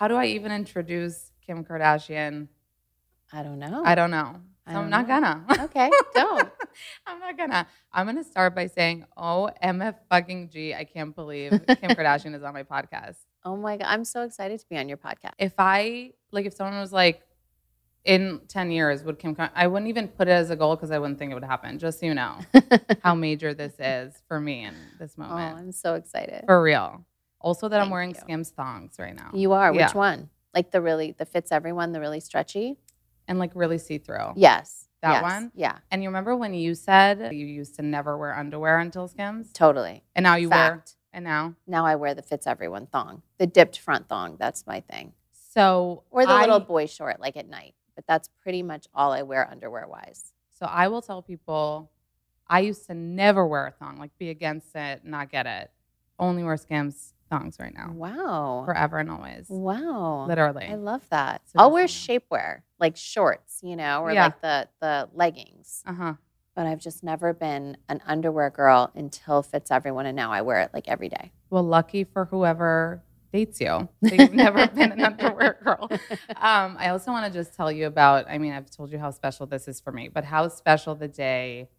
how do I even introduce Kim Kardashian? I don't know. I don't know. So I'm not gonna. Okay, don't. I'm not gonna. I'm gonna start by saying, OMF fucking G. I can't believe Kim Kardashian is on my podcast. Oh my God. I'm so excited to be on your podcast. If someone was like, in 10 years, I wouldn't even put it as a goal because I wouldn't think it would happen. Just so you know how major this is for me in this Oh, moment. I'm so excited. For real. Also that I'm Thank wearing you. Skims thongs right now. You are? Yeah. Which one? Like the fits everyone, the really stretchy? And like really see-through. Yes. That yes, one? Yeah. And you remember when you said you used to never wear underwear until Skims? Totally. And now you wear, Fact. and now? Now I wear the fits everyone thong. The dipped front thong. That's my thing. So Or the little boy short, like at night. But that's pretty much all I wear underwear-wise. So I will tell people, I used to never wear a thong, like be against it, not get it. Only wear Skims thongs right now. Wow. Forever and always. Wow. Literally. I love that. So I'll wear just shapewear, like shorts, or Yeah. like the leggings. Uh-huh. But I've just never been an underwear girl until fits everyone, and now I wear it like every day. Well, lucky for whoever dates you. So you've never been an underwear girl. I also want to just tell you about, I've told you how special this is for me, but how special the day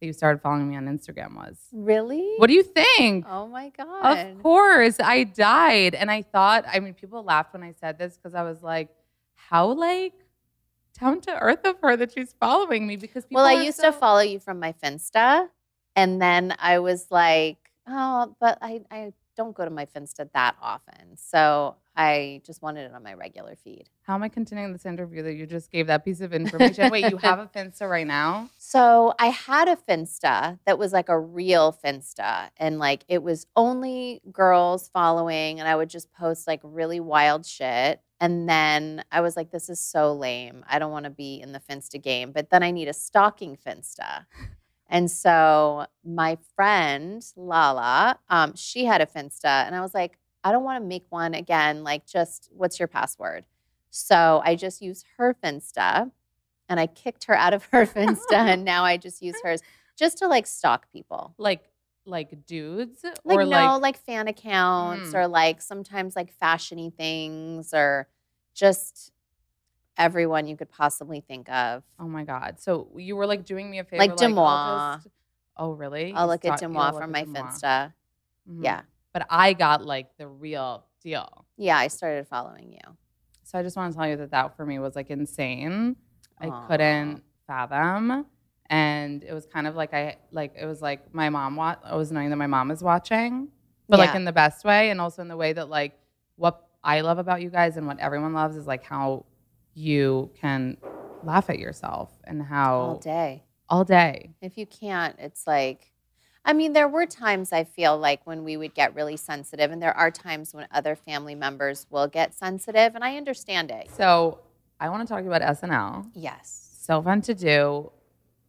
that you started following me on Instagram was. Really? What do you think? Oh my God. Of course. I died. And I thought, people laughed when I said this because I was like, how down to earth of her that she's following me, because people I used to follow you from my Finsta, and then I was like, oh, but I don't go to my Finsta that often. So I just wanted it on my regular feed. How am I continuing this interview that you just gave that piece of information? Wait, you have a Finsta right now? So I had a Finsta that was like a real Finsta, and like it was only girls following, and I would just post like really wild shit. And then I was like, this is so lame. I don't want to be in the Finsta game. But then I need a stalking Finsta. And so my friend, Lala, she had a Finsta. And I was like, I don't want to make one again. Like, just what's your password? So I just used her Finsta. And I kicked her out of her Finsta. And now I just use hers just to like stalk people. Like dudes? Like, or no, like fan accounts or like sometimes like fashion-y things or just everyone you could possibly think of. Oh my God. So you were like doing me a favor. Like Demois. Oh, really? I'll look at Demois from my Finsta. Mm-hmm. Yeah. But I got like the real deal. Yeah, I started following you. So I just want to tell you that for me was like insane. Aww. I couldn't fathom. And it was kind of like it was like my mom, I was knowing that my mom is watching, but like in the best way. And also in the way that like what I love about you guys and what everyone loves is like how you can laugh at yourself and how all day. If you can't, it's like, there were times I feel like when we would get really sensitive, and there are times when other family members will get sensitive, and I understand it. So I want to talk about SNL. Yes. So fun to do.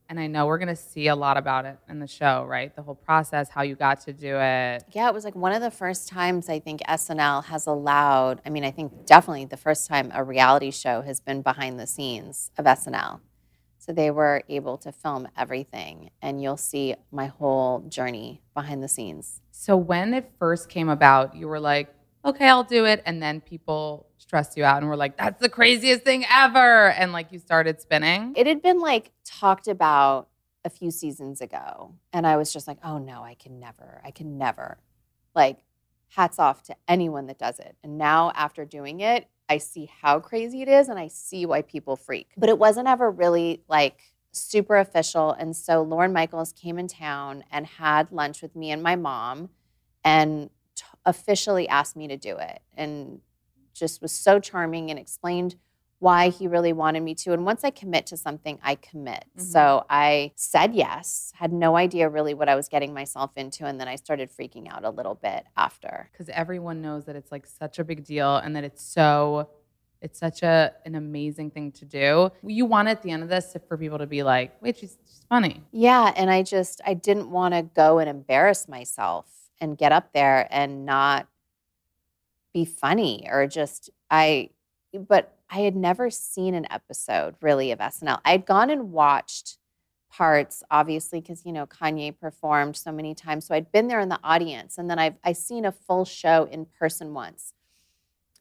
And I know we're going to see a lot about it in the show, right? The whole process, how you got to do it. Yeah, it was like one of the first times I think SNL has allowed, I think definitely the first time a reality show has been behind the scenes of SNL. So they were able to film everything, and you'll see my whole journey behind the scenes. So when it first came about, you were like, okay, I'll do it. And then people stressed you out and were like, that's the craziest thing ever. And like you started spinning. It had been like talked about a few seasons ago. And I was just like, oh no, I can never. Like, hats off to anyone that does it. And now after doing it, I see how crazy it is and I see why people freak. But it wasn't ever really like super official. And so Lorne Michaels came in town and had lunch with me and my mom and officially asked me to do it, and just was so charming and explained why he really wanted me to. And once I commit to something, I commit. Mm-hmm. So I said yes, had no idea really what I was getting myself into, and then I started freaking out a little bit after. Because everyone knows that it's like such a big deal and that it's such an amazing thing to do. You want at the end of this for people to be like, wait, she's funny. Yeah, and I didn't want to go and embarrass myself and get up there and not be funny or but I had never seen an episode really of SNL. I'd gone and watched parts, obviously, because, Kanye performed so many times. So I'd been there in the audience, and then I seen a full show in person once.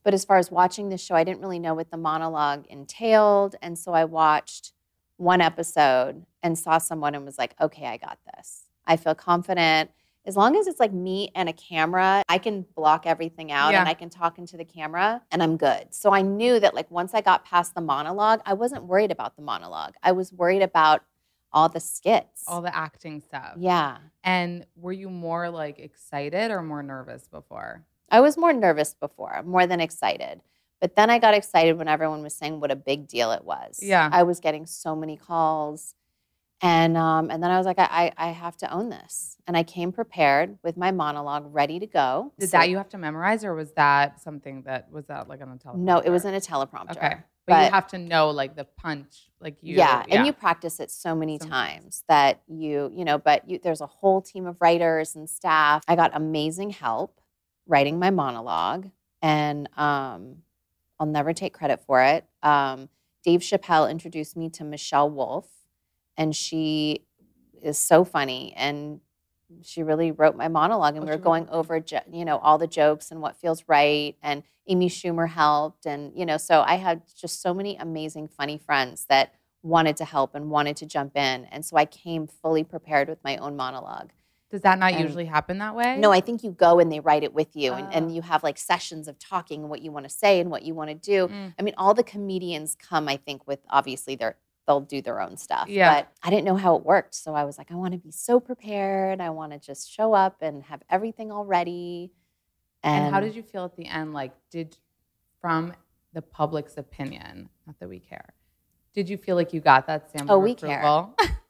But as far as watching the show, I didn't really know what the monologue entailed. And so I watched one episode and saw someone and was like, okay, I got this. I feel confident. As long as it's like me and a camera, I can block everything out and I can talk into the camera and I'm good. So I knew that like once I got past the monologue, I wasn't worried about the monologue. I was worried about all the skits. All the acting stuff. Yeah. And were you more like excited or more nervous before? I was more nervous before, more than excited. But then I got excited when everyone was saying what a big deal it was. Yeah. I was getting so many calls. And then I was like, I have to own this. And I came prepared with my monologue ready to go. Did that you have to memorize, or was that something that was that like on a teleprompter? No, it was in a teleprompter. Okay. But you have to know like the punch, like you. Yeah, and you practice it so many times that there's a whole team of writers and staff. I got amazing help writing my monologue, and I'll never take credit for it. Dave Chappelle introduced me to Michelle Wolf, and she is so funny, and she really wrote my monologue, and we were going over, all the jokes and what feels right, and Amy Schumer helped, and, so I had just so many amazing, funny friends that wanted to help and wanted to jump in, and so I came fully prepared with my own monologue. Does that not usually happen that way? No, I think you go and they write it with you, and you have like sessions of talking and what you want to say and what you want to do. I mean, all the comedians come, I think, with obviously they'll do their own stuff. Yeah. But I didn't know how it worked. So I was like, I want to be so prepared. I want to just show up and have everything all ready. And how did you feel at the end? Like, from the public's opinion, not that we care, did you feel like you got that stamp of approval? Care.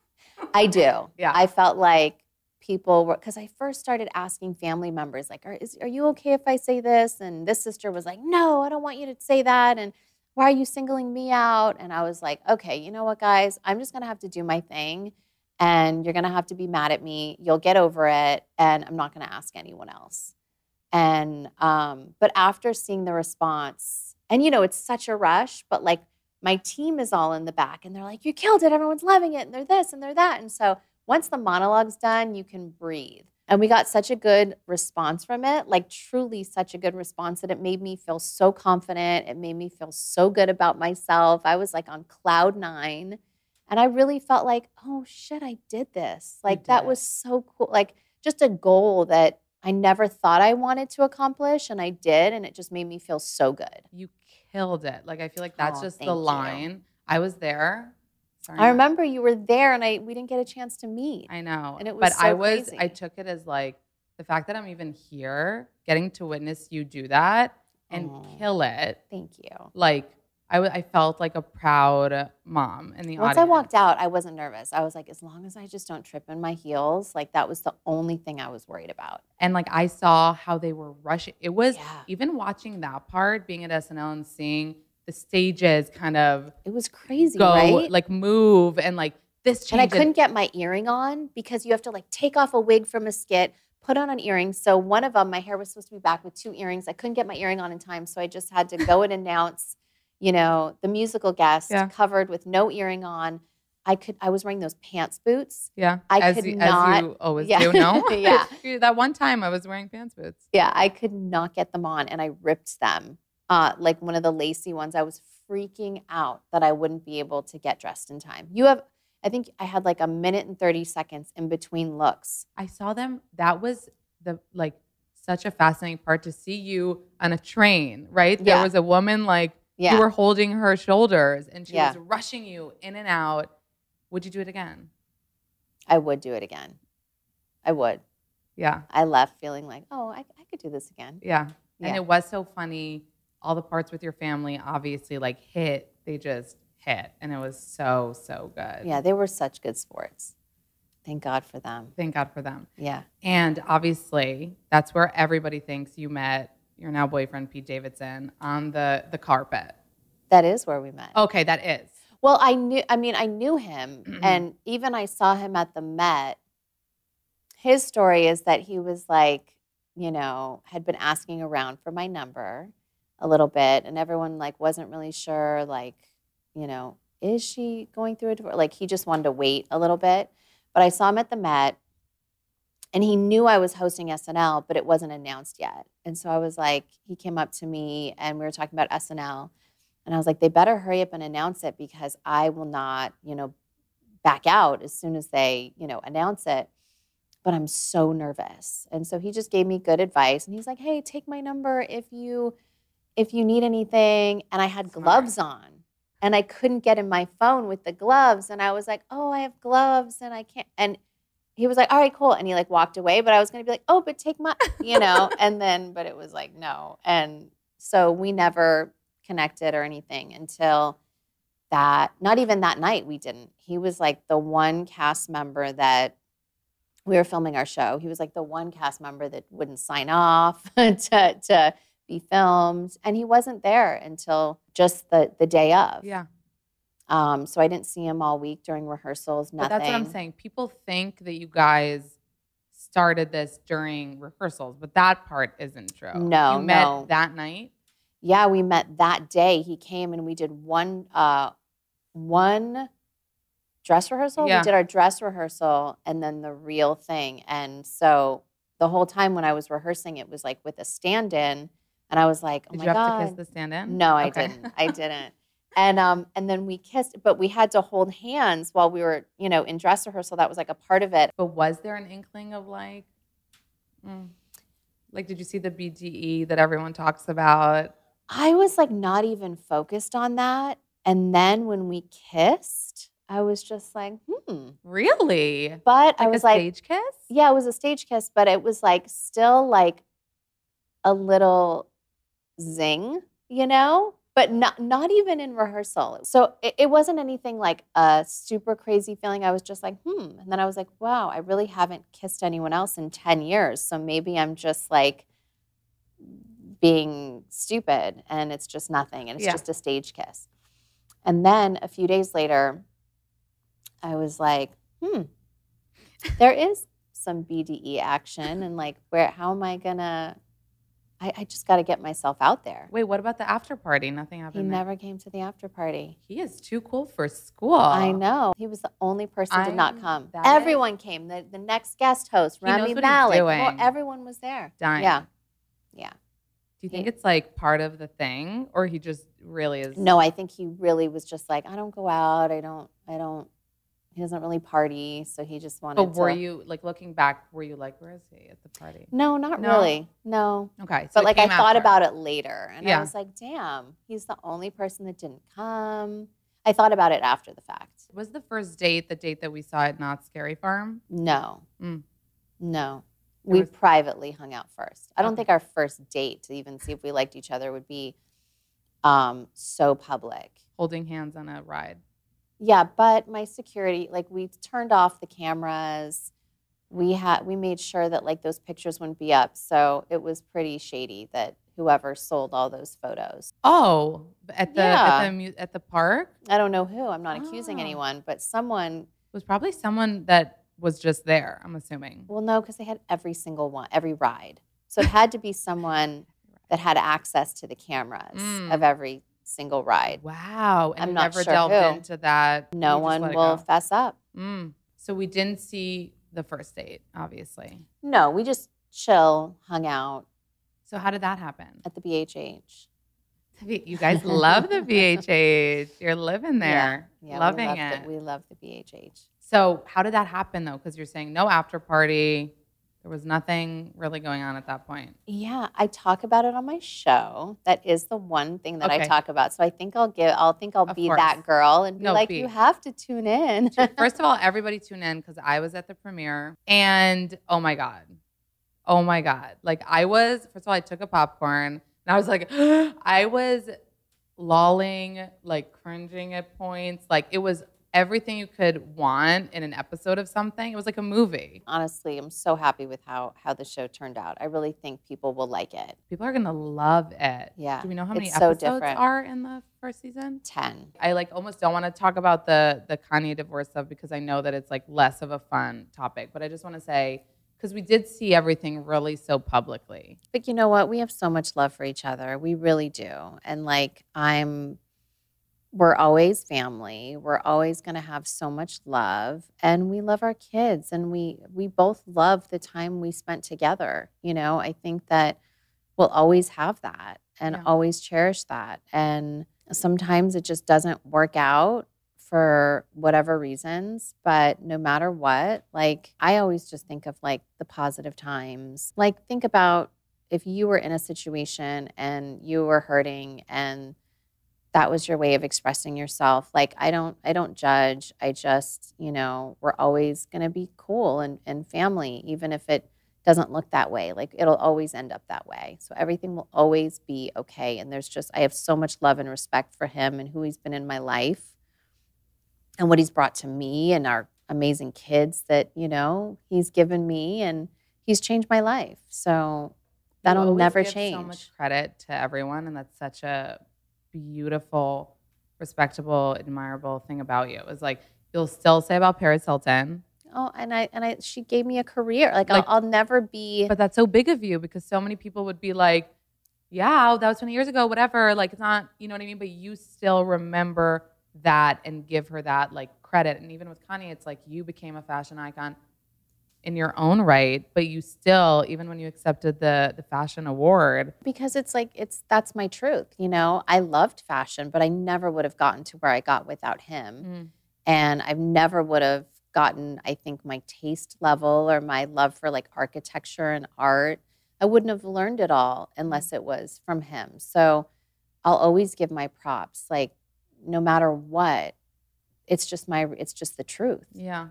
I do. Yeah. I felt like people were, because I first started asking family members, like, are you okay if I say this? And this sister was like, no, I don't want you to say that. And why are you singling me out? And I was like, okay, you know what, guys? I'm just going to have to do my thing. And you're going to have to be mad at me. You'll get over it. And I'm not going to ask anyone else. And, but after seeing the response, and, it's such a rush, but like my team is all in the back and they're like, you killed it. Everyone's loving it. And they're this and they're that. And so once the monologue's done, you can breathe. And we got such a good response from it, like truly such a good response that it made me feel so confident. It made me feel so good about myself. I was like on cloud 9. And I really felt like, oh shit, I did this. Like that was so cool. Like just a goal that I never thought I wanted to accomplish. And I did. And it just made me feel so good. You killed it. Like I feel like that's just the line. I was there. Sorry, I remember you were there, and we didn't get a chance to meet. I know, and it was crazy. I took it as like the fact that I'm even here, getting to witness you do that and kill it. Thank you. Like I felt like a proud mom in the audience. Once I walked out, I wasn't nervous. I was like, as long as I just don't trip in my heels, like that was the only thing I was worried about. And like I saw how they were rushing. It was even watching that part, being at SNL and seeing the stages kind of it was crazy, go, right? Like move and like this change. And I couldn't get my earring on because you have to like take off a wig from a skit, put on an earring. So one of them, my hair was supposed to be back with 2 earrings. I couldn't get my earring on in time. So I just had to go and announce, the musical guest covered with no earring on. I was wearing those pants boots. Yeah. As you always do, no? Yeah. That one time I was wearing pants boots. Yeah. I could not get them on and I ripped them. Like one of the lacy ones. I was freaking out that I wouldn't be able to get dressed in time. I think I had like a minute and 30 seconds in between looks. I saw them. That was such a fascinating part to see you on a train, right? There was a woman you were holding her shoulders and she was rushing you in and out. Would you do it again? I would do it again. I would. Yeah. I left feeling like, oh, I could do this again. Yeah. And it was so funny. All the parts with your family obviously they just hit. And it was so, so good. Yeah, they were such good sports. Thank God for them. Thank God for them. Yeah. And obviously, that's where everybody thinks you met your now boyfriend, Pete Davidson, on the carpet. That is where we met. Okay, that is. Well, I knew him. And even I saw him at the Met. His story is that he was like, had been asking around for my number a little bit. And everyone wasn't really sure, is she going through a divorce? Like he just wanted to wait a little bit. But I saw him at the Met And he knew I was hosting SNL, but it wasn't announced yet. And so I was like, he came up to me and we were talking about SNL. And I was like, they better hurry up and announce it because I will not, back out as soon as they, announce it. But I'm so nervous. And so he just gave me good advice. And he's like, hey, take my number if you need anything. And I had gloves on. And I couldn't get in my phone with the gloves. And I was like, oh, I have gloves and I can't. And he was like, all right, cool. And he like walked away, but I was going to be like, oh, but take my, but it was like, no. And so we never connected or anything until that, not even that night we didn't. He was like the one cast member that we were filming our show. He was like the one cast member that wouldn't sign off to be filmed. And he wasn't there until just the day of. Yeah. So I didn't see him all week during rehearsals, nothing. But that's what I'm saying. People think that you guys started this during rehearsals, but that part isn't true. No, you met that night? Yeah, we met that day. He came and we did one dress rehearsal. Yeah. We did our dress rehearsal and then the real thing. And so the whole time when I was rehearsing, it was like with a stand-in. And I was like, oh my God. Did you have to kiss the stand-in? No, I didn't. I didn't. And then we kissed, but we had to hold hands while we were, in dress rehearsal. That was like a part of it. But was there an inkling of like did you see the BGE that everyone talks about? I was like not even focused on that. And then when we kissed, I was just like, Really? But I was like, stage kiss? Yeah, it was a stage kiss, but it was like still like a little zing, but not even in rehearsal. So it wasn't anything like a super crazy feeling. I was just like, And then I was like, wow, I really haven't kissed anyone else in 10 years. So maybe I'm just like being stupid and it's just nothing. And it's just a stage kiss. And then a few days later, I was like, there is some BDE action. And like, how am I gonna, I just got to get myself out there. Wait, what about the after party? Nothing happened. He never came to the after party. He is too cool for school. I know. He was the only person who did not come. Everyone came. The next guest host, Rami Malek. Well, everyone was there. Dying. Yeah. Do you think it's like part of the thing, or he just really is? No, I think he really was just like, I don't go out. I don't. He doesn't really party, so he just wanted. But were you like looking back? Were you like, where is he at the party? No, not really. No. Okay, so but like I thought about it later, and I was like, damn, he's the only person that didn't come. I thought about it after the fact. Was the first date the date that we saw at Knott's Scary Farm? No, no. We privately hung out first. I don't think our first date to even see if we liked each other would be so public. Holding hands on a ride. Yeah, but my security, like we turned off the cameras. We made sure that like those pictures wouldn't be up. So it was pretty shady that whoever sold all those photos. Oh, at the park? I don't know who. I'm not accusing anyone, but someone it was probably someone that was just there, I'm assuming. Well, no, because they had every ride. So it had to be someone that had access to the cameras of every single ride. Wow. And I'm you not never sure delved who. into that. No one will fess up. So we didn't see the first date, obviously. No, we just chill, hung out. So how did that happen? At the BHH. You guys love the BHH. You're living there. Yeah, loving it. We love the BHH. So how did that happen, though? Because you're saying no after party. There was nothing really going on at that point. Yeah, I talk about it on my show. That is the one thing that I talk about. So I think I'll be that girl and be you have to tune in. First of all, everybody tune in because I was at the premiere and oh my God. Like first of all, I took a popcorn and I was like, I was lolling, like cringing at points. Like it was everything you could want in an episode of something. It was like a movie. Honestly, I'm so happy with how the show turned out. I really think people will like it. People are going to love it. Yeah. Do we know how many so episodes different. are in the first season? 10. I like almost don't want to talk about the Kanye divorce stuff because I know that it's like less of a fun topic. But I just want to say, because we did see everything really so publicly. But you know what? We have so much love for each other. We really do. And like we're always family. We're always going to have so much love, and we love our kids, and we both love the time we spent together. I think that we'll always have that and Yeah. always cherish that. And sometimes it just doesn't work out for whatever reasons, but no matter what, like I always just think of like the positive times. Like think about if you were in a situation and you were hurting and that was your way of expressing yourself. Like I don't judge. I just, we're always going to be cool and family, even if it doesn't look that way. Like it'll always end up that way. So everything will always be okay. And I have so much love and respect for him and who he's been in my life and what he's brought to me and our amazing kids that, he's given me, and he's changed my life. So that'll never change. So much credit to everyone, and that's such a beautiful, respectable, admirable thing about you. It was like you'll still say about Paris Hilton. Oh, and she gave me a career. Like I'll never be. But that's so big of you because so many people would be like, yeah, that was 20 years ago, whatever. Like it's not, you know what I mean? But you still remember that and give her that like credit. And even with Kanye, it's like you became a fashion icon in your own right, but you still, even when you accepted the fashion award. Because that's my truth. I loved fashion, but I never would have gotten to where I got without him. And I never would have gotten, I think, my taste level or my love for like architecture and art. I wouldn't have learned it all unless it was from him. So I'll always give my props. Like no matter what, it's just the truth. Yeah.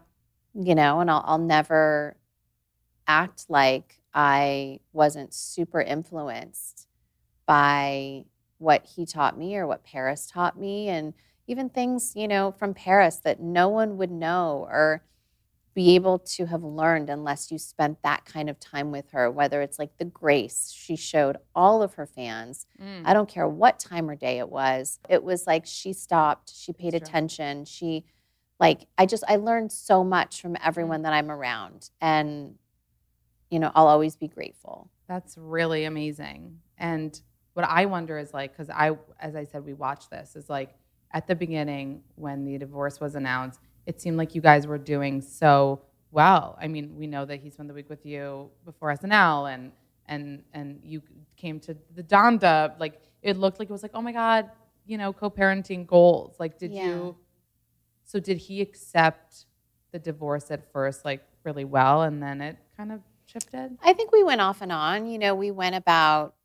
And I'll never act like I wasn't super influenced by what he taught me or what Paris taught me, and even things, from Paris that no one would know or be able to have learned unless you spent that kind of time with her, whether it's like the grace she showed all of her fans. I don't care what time or day it was. It was like she stopped, she paid attention, I learned so much from everyone that I'm around, and I'll always be grateful. That's really amazing. And what I wonder is like, because as I said, we watched this, is like at the beginning when the divorce was announced, it seemed like you guys were doing so well. I mean, we know that he spent the week with you before SNL, and you came to the Donda. Like it looked like it was like, oh my God, co-parenting goals. Like, did he accept the divorce at first, like really well, and then it kind of shifted? I think we went off and on. We went about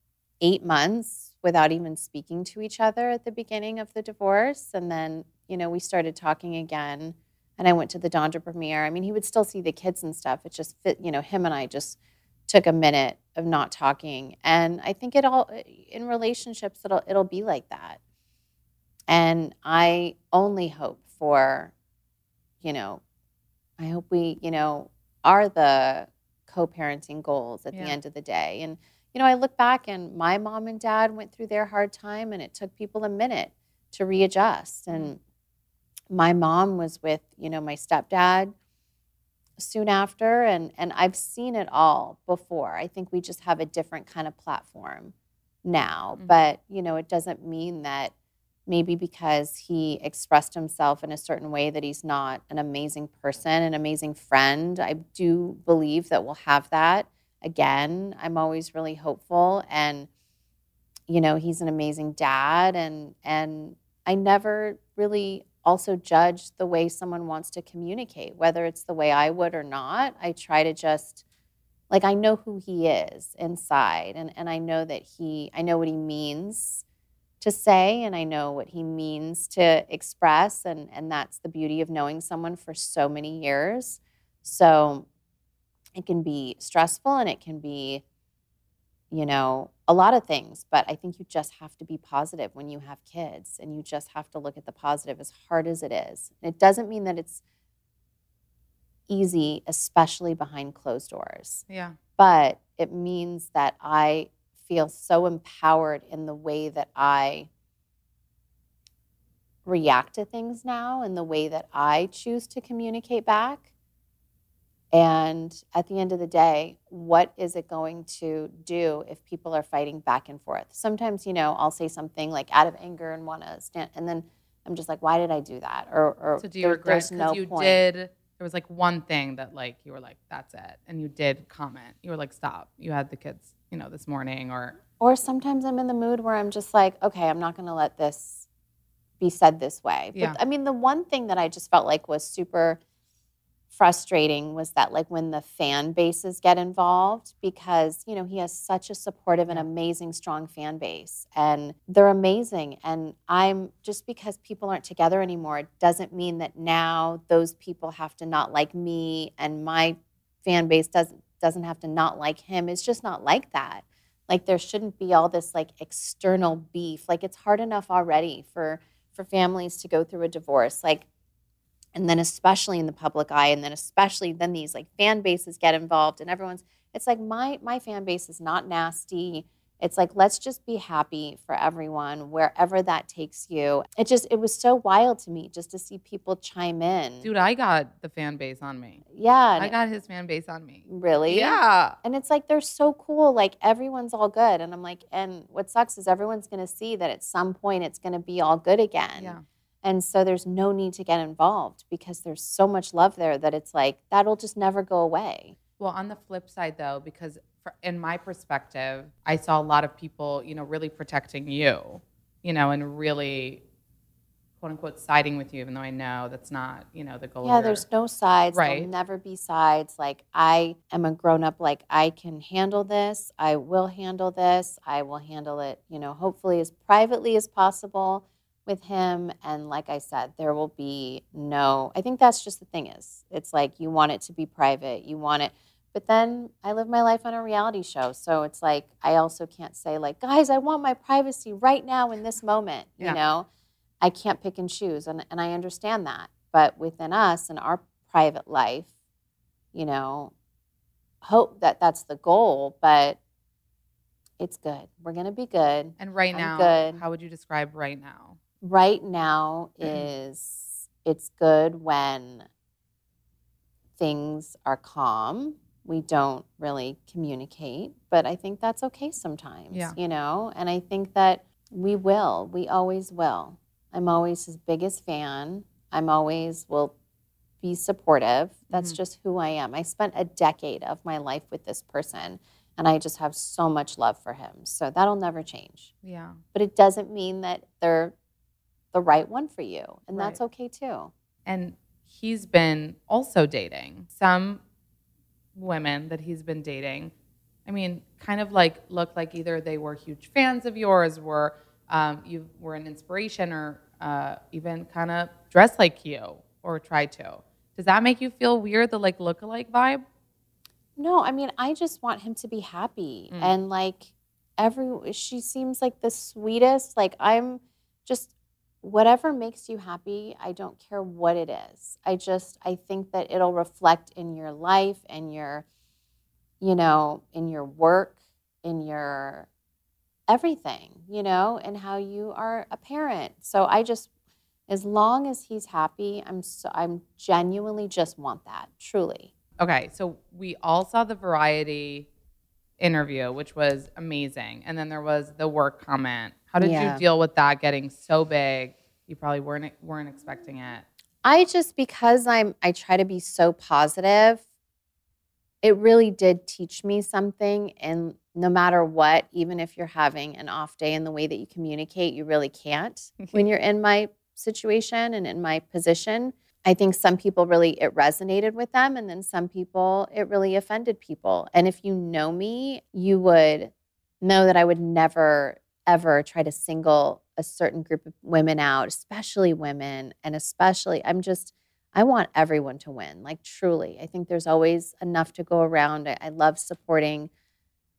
8 months without even speaking to each other at the beginning of the divorce. And then, we started talking again, and I went to the Donda premiere. I mean, he would still see the kids and stuff. It just fit, him and I just took a minute of not talking. And I think in relationships, it'll be like that. And I only hope for, I hope we, are the co-parenting goals at the end of the day. And, I look back and my mom and dad went through their hard time, and it took people a minute to readjust. And my mom was with, my stepdad soon after, and I've seen it all before. I think we just have a different kind of platform now. But, it doesn't mean that maybe because he expressed himself in a certain way that he's not an amazing person, an amazing friend. I do believe that we'll have that again. I'm always really hopeful, and he's an amazing dad, and I never really also judge the way someone wants to communicate, whether it's the way I would or not. I try to just I know who he is inside, and I know that I know what he means to say, and I know what he means to express, and that's the beauty of knowing someone for so many years. So it can be stressful, and it can be, a lot of things, but I think you just have to be positive when you have kids, and you just have to look at the positive as hard as it is. And it doesn't mean that it's easy, especially behind closed doors. Yeah. But it means that I feel so empowered in the way that I react to things now, and the way that I choose to communicate back. And at the end of the day, what is it going to do if people are fighting back and forth? Sometimes, I'll say something like out of anger and want to stand, and then I'm just like, why did I do that? Or So do you regret, there's no because you point. there was like one thing that like you were like, that's it, and you did comment. You were like, stop. You had the kids, this morning, Or sometimes I'm in the mood where I'm just like, okay, I'm not going to let this be said this way. Yeah. But I mean, the one thing that I just felt like was super frustrating was that like when the fan bases get involved, because he has such a supportive and amazing strong fan base, and they're amazing, and I'm just, because people aren't together anymore, it doesn't mean that now those people have to not like me, and my fan base doesn't have to not like him. It's just not like that. Like, there shouldn't be all this like external beef. Like, it's hard enough already for families to go through a divorce, like, and then especially in the public eye, and then especially then these like fan bases get involved, and it's like, my fan base is not nasty. It's like, let's just be happy for everyone wherever that takes you. It was so wild to me just to see people chime in. dude, I got the fan base on me. Yeah. I got his fan base on me. Really? Yeah. And it's like, they're so cool. Like, everyone's all good. And I'm like, and what sucks is everyone's going to see that at some point it's going to be all good again. Yeah. And so there's no need to get involved, because there's so much love there that it's like, that'll just never go away. Well, on the flip side, though, because in my perspective, I saw a lot of people, really protecting you, and really, quote unquote, siding with you, even though I know that's not, the goal. Yeah, there's no sides. Right. There'll never be sides. Like, I am a grown up. Like, I can handle this. I will handle this. I will handle it, hopefully as privately as possible with him. And like I said, there will be I think that's just the thing is, it's like, you want it to be private. You want it. But then I live my life on a reality show. So it's like, I also can't say like, guys, I want my privacy right now in this moment. I can't pick and choose. And I understand that. But within us and our private life, hope that that's the goal. But it's good. We're going to be good. And right I'm now, good. How would you describe right now? Right now is, it's good when things are calm. We don't really communicate, but I think that's okay sometimes, and I think that we always will. I'm always his biggest fan. I'm always will be supportive. That's just who I am. I spent a decade of my life with this person, and I just have so much love for him. So that'll never change. Yeah. But it doesn't mean that they're the right one for you, and that's okay too. And he's been also dating some women that he's been dating. I mean, kind of like look like either they were huge fans of yours, you were an inspiration, or even kind of dressed like you or tried to. Does that make you feel weird, the like look-alike vibe? No, I mean, I just want him to be happy, and like she seems like the sweetest. Like, I'm just, whatever makes you happy, I don't care what it is. I think that it'll reflect in your life and your, in your work, in your everything, and how you are a parent. So as long as he's happy, I'm genuinely just want that, truly. Okay, so we all saw the Variety interview, which was amazing. And then there was the work comment. How did you deal with that getting so big? You probably weren't expecting it. Because I try to be so positive, it really did teach me something. And no matter what, even if you're having an off day in the way that you communicate, you really can't when you're in my situation and in my position. I think some people it resonated with them, and then some people, it really offended people. And if you know me, you would know that I would never, ever try to single a certain group of women out, especially women, and especially, I want everyone to win, like truly. I think there's always enough to go around. I love supporting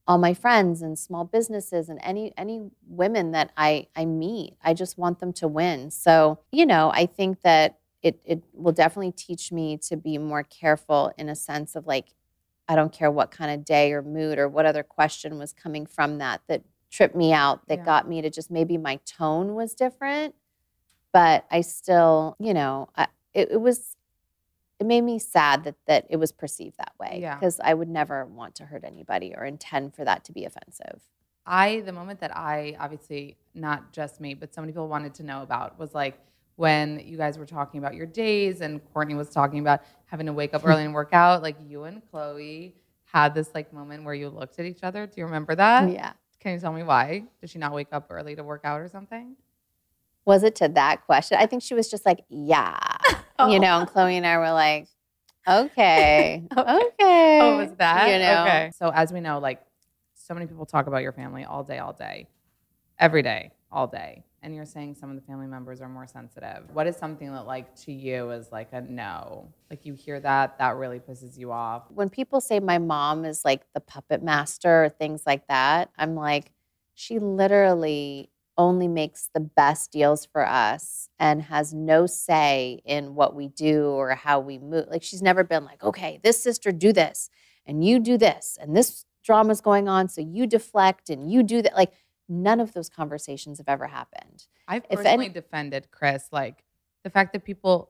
all my friends and small businesses and any women that I meet. I just want them to win. So, I think that it will definitely teach me to be more careful, in a sense of like, I don't care what kind of day or mood or what other question was coming from that tripped me out, that got me to just, maybe my tone was different, but I still, it made me sad that it was perceived that way, because I would never want to hurt anybody or intend for that to be offensive. The moment that I, obviously not just me, but so many people wanted to know about was like, when you guys were talking about your days and Courtney was talking about having to wake up early and work out, like you and Chloe had this like moment where you looked at each other. Do you remember that? Yeah. Can you tell me why? Did she not wake up early to work out or something? Was it to that question? I think she was just like, yeah. You know, and Chloe and I were like, okay. Oh, was that? You know? Okay. So as we know, like so many people talk about your family all day, every day, all day. And you're saying some of the family members are more sensitive. What is something that like to you is like a no? Like you hear that really pisses you off. When people say my mom is like the puppet master or things like that, I'm like, she literally only makes the best deals for us and has no say in what we do or how we move. Like she's never been like, okay, this sister do this and you do this and this drama's going on, so you deflect and you do that. Like none of those conversations have ever happened. I've personally defended Chris, like the fact that people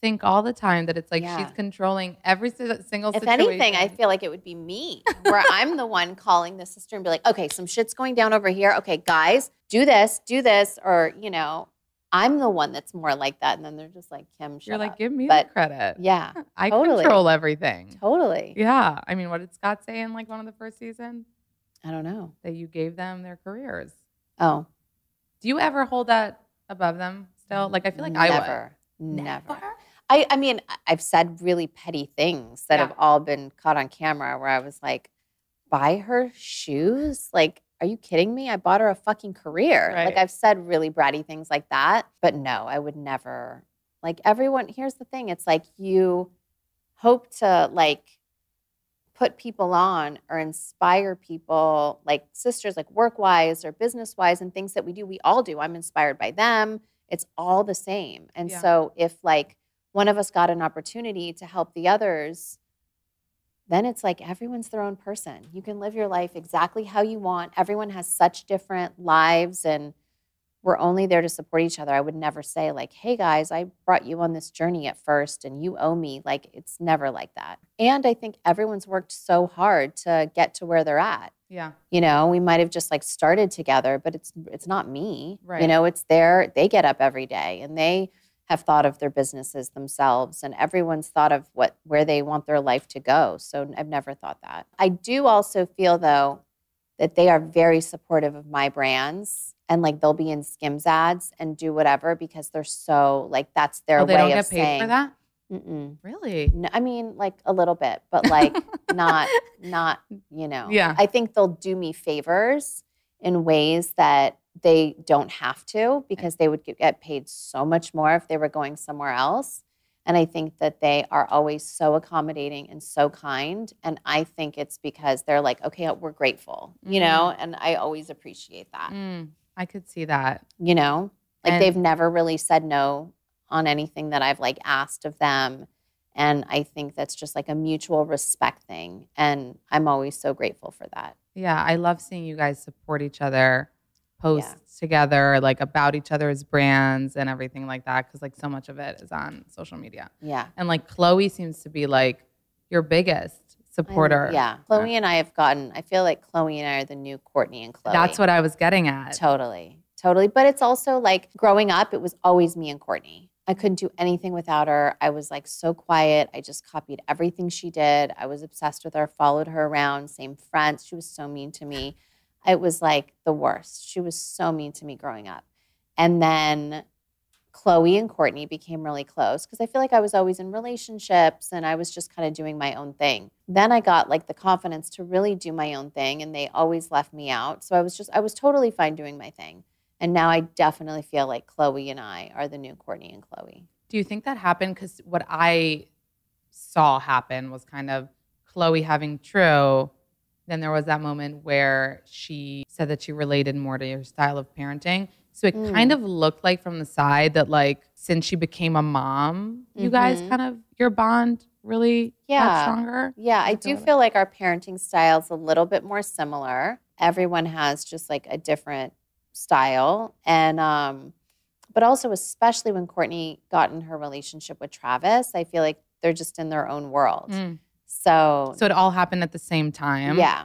think all the time that it's like she's controlling every single situation. If anything, I feel like it would be me, where I'm the one calling the sister and be like, okay, some shit's going down over here. Okay, guys, do this, or, you know, I'm the one that's more like that. And then they're just like, Kim, shut You're like, up. give me the credit. Yeah, I control everything. Totally. Yeah. I mean, what did Scott say in like one of the first seasons? I don't know. That you gave them their careers. Oh. Do you ever hold that above them still? Like, I feel like I would. Never. I mean, I've said really petty things that have all been caught on camera where I was like, buy her shoes? Like, are you kidding me? I bought her a fucking career. Right. Like, I've said really bratty things like that. But no, I would never. Like, everyone, here's the thing. It's like you hope to, like, put people on or inspire people, like sisters, like work-wise or business-wise and things that we do. We all do. I'm inspired by them. It's all the same. And so if, like, one of us got an opportunity to help the others, then it's like everyone's their own person. You can live your life exactly how you want. Everyone has such different lives and we're only there to support each other. I would never say like, hey guys, I brought you on this journey at first and you owe me. Like it's never like that. And I think everyone's worked so hard to get to where they're at. Yeah. You know, we might have just like started together, but it's not me. Right. You know, it's they get up every day and they have thought of their businesses themselves and everyone's thought of where they want their life to go. So I've never thought that. I do also feel though that they are very supportive of my brands and like they'll be in Skims ads and do whatever because they're so like that's their way of saying. They don't get paid for that? Mm-mm. Really? No, I mean like a little bit, but like not you know. Yeah. I think they'll do me favors in ways that they don't have to because they would get paid so much more if they were going somewhere else. And I think that they are always so accommodating and so kind. And I think it's because they're like, okay, we're grateful, you know, and I always appreciate that. I could see that. You know, like they've never really said no on anything that I've like asked of them. And I think that's just like a mutual respect thing. And I'm always so grateful for that. Yeah, I love seeing you guys support each other, post together, like about each other's brands and everything like that. Because like so much of it is on social media. Yeah. And like Chloe seems to be like your biggest supporter. Yeah. Chloe and I have gotten, I feel like Chloe and I are the new Courtney and Chloe. That's what I was getting at. Totally. But it's also like growing up, it was always me and Courtney. I couldn't do anything without her. I was like so quiet. I just copied everything she did. I was obsessed with her, followed her around, same friends. She was so mean to me. It was like the worst. She was so mean to me growing up. And then Chloe and Courtney became really close because I feel like I was always in relationships and I was just kind of doing my own thing. Then I got like the confidence to really do my own thing and they always left me out. So I was totally fine doing my thing. And now I definitely feel like Chloe and I are the new Courtney and Chloe. Do you think that happened? Because what I saw happen was kind of Chloe having True. Then there was that moment where she said that she related more to your style of parenting. So it kind of looked like from the side that like since she became a mom, you guys kind of, your bond really got stronger. Yeah, I do feel like our parenting style's a little bit more similar. Everyone has just like a different style. And but also especially when Courtney got in her relationship with Travis, I feel like they're just in their own world. So it all happened at the same time. Yeah.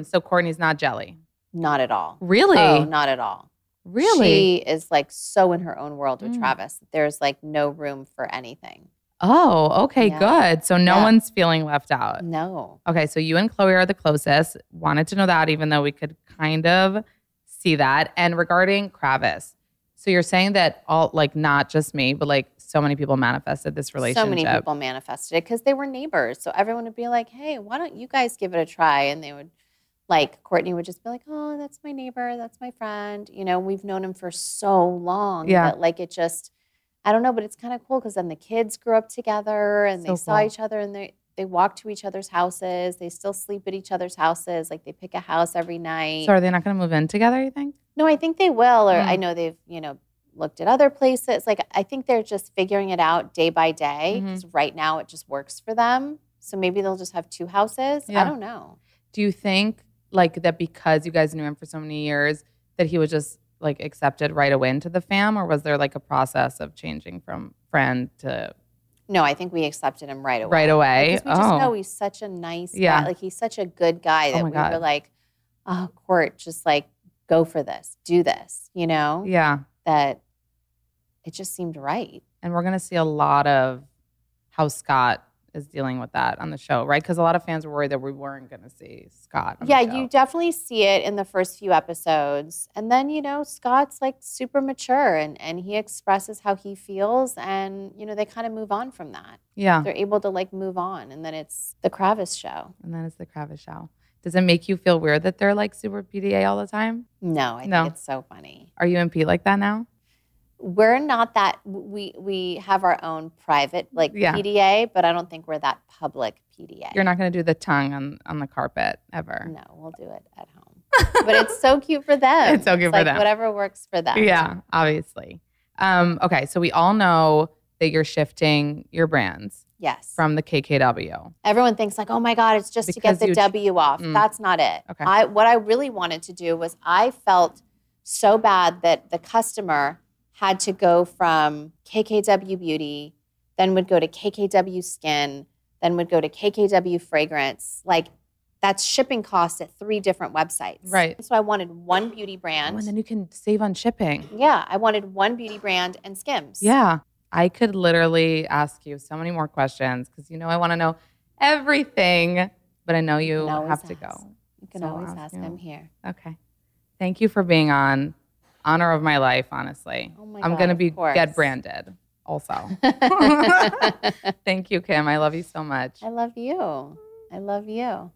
So Courtney's not jelly. Not at all. Really? Oh, not at all. Really? She is like so in her own world with Mm. Travis that there's like no room for anything. Oh, okay, Yeah. good. So no Yeah. one's feeling left out. No. Okay, so you and Chloe are the closest. Wanted to know that, even though we could kind of see that. And regarding Kravis, so you're saying that all, like, not just me, but like so many people manifested this relationship. So many people manifested it because they were neighbors. So everyone would be like, hey, why don't you guys give it a try? And they would, like, Courtney would just be like, oh, that's my neighbor. That's my friend. You know, we've known him for so long. Yeah. That, like, it just, I don't know, but it's kind of cool because then the kids grew up together and they So saw cool. each other and they walk to each other's houses. They still sleep at each other's houses. Like, they pick a house every night. So are they not going to move in together, you think? No, I think they will. Or Mm. I know they've, you know, looked at other places. Like, I think they're just figuring it out day by day because right now it just works for them. So maybe they'll just have two houses. Yeah. I don't know. Do you think like that because you guys knew him for so many years that he was just like accepted right away into the fam, or was there like a process of changing from friend to No, I think we accepted him right away. right away? Because we just know he's such a nice Yeah. guy. Like, he's such a good guy that my we God. were like, oh, Court, just like go for this, do this, you know? Yeah. That it just seemed right. And we're going to see a lot of how Scott is dealing with that on the show, right? Because a lot of fans were worried that we weren't going to see Scott on Yeah, the show. you definitely see it in the first few episodes. And then, you know, Scott's like super mature and he expresses how he feels and, you know, they kind of move on from that. Yeah. They're able to like move on. And then it's the Kravis show. And then it's the Kravis show. Does it make you feel weird that they're like super PDA all the time? No, I No. think it's so funny. Are you and Pete like that now? We're not that, we have our own private like Yeah. PDA, but I don't think we're that public PDA. You're not going to do the tongue on the carpet ever. No, we'll do it at home. But it's so cute for them. It's so cute for like them. whatever works for them. Yeah, obviously. Okay, so we all know that you're shifting your brands Yes. from the KKW. Everyone thinks like, oh my God, it's just to Because get the you- W off. Mm. That's not it. Okay. What I really wanted to do was I felt so bad that the customer had to go from KKW Beauty, then would go to KKW Skin, then would go to KKW Fragrance. Like, that's shipping costs at 3 different websites. Right. So I wanted one beauty brand. Oh, and then you can save on shipping. Yeah, I wanted one beauty brand and Skims. Yeah. I could literally ask you so many more questions because you know I want to know everything, but I know you can always have to ask. go. You can So always I'll ask ask them you. here. Okay. Thank you for being on. Honor of my life, honestly. Oh my I'm God, going to of be course. get branded also. Thank you, Kim. I love you so much. I love you. I love you.